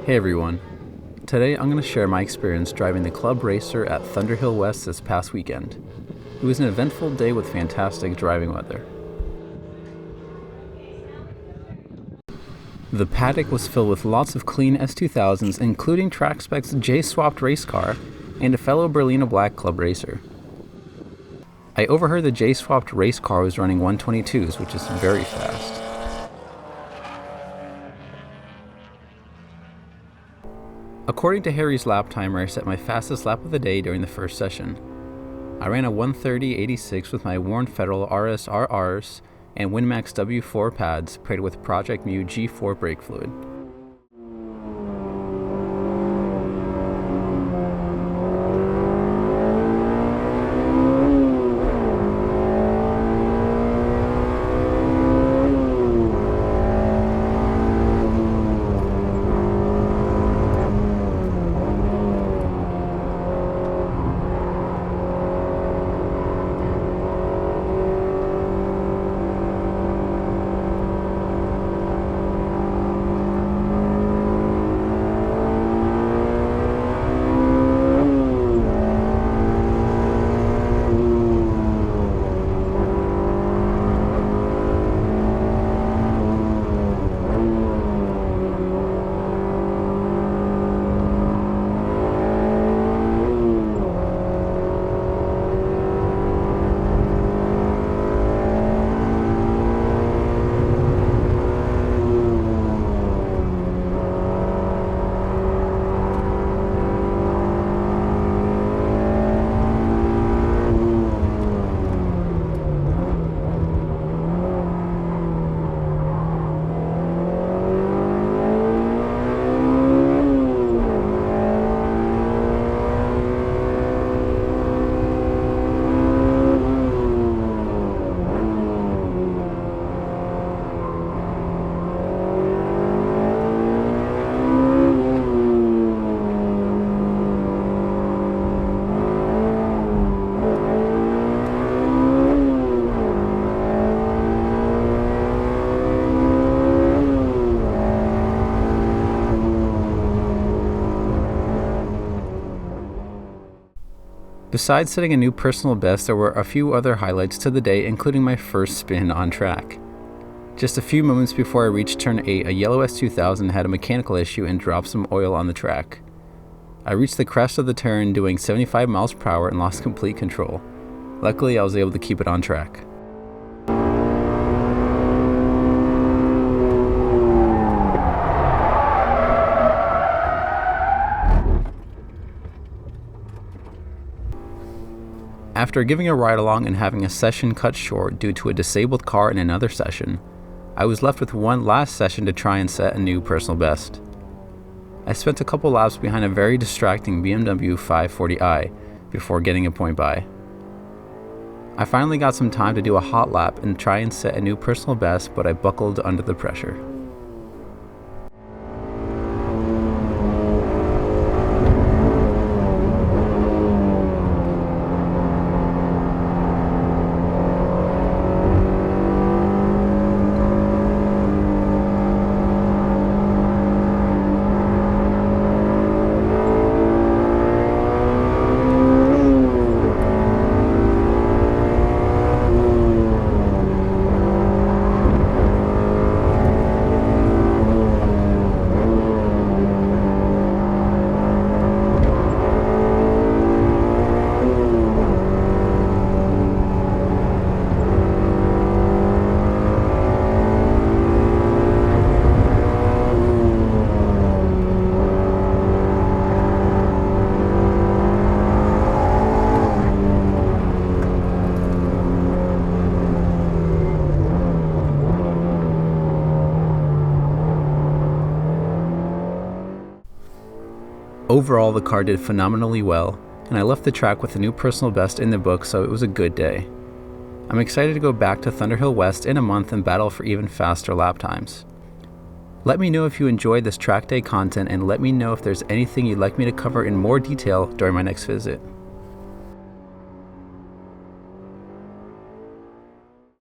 Hey everyone, today I'm going to share my experience driving the club racer at Thunderhill West this past weekend. It was an eventful day with fantastic driving weather. The paddock was filled with lots of clean S2000s, including TrackSpec's J-swapped race car and a fellow Berlina Black club racer. I overheard the J-swapped race car was running 122s, which is very fast. According to Harry's lap timer, I set my fastest lap of the day during the first session. I ran a 1:30.86 with my worn Federal RSRRs and WinMax W4 pads paired with Project Mu G4 brake fluid. Besides setting a new personal best, there were a few other highlights to the day, including my first spin on track. Just a few moments before I reached turn 8, a yellow S2000 had a mechanical issue and dropped some oil on the track. I reached the crest of the turn doing 75 miles per hour and lost complete control. Luckily, I was able to keep it on track. After giving a ride along and having a session cut short due to a disabled car in another session, I was left with one last session to try and set a new personal best. I spent a couple laps behind a very distracting BMW 540i before getting a point by. I finally got some time to do a hot lap and try and set a new personal best, but I buckled under the pressure. Overall, the car did phenomenally well, and I left the track with a new personal best in the book, so it was a good day. I'm excited to go back to Thunderhill West in a month and battle for even faster lap times. Let me know if you enjoyed this track day content, and let me know if there's anything you'd like me to cover in more detail during my next visit.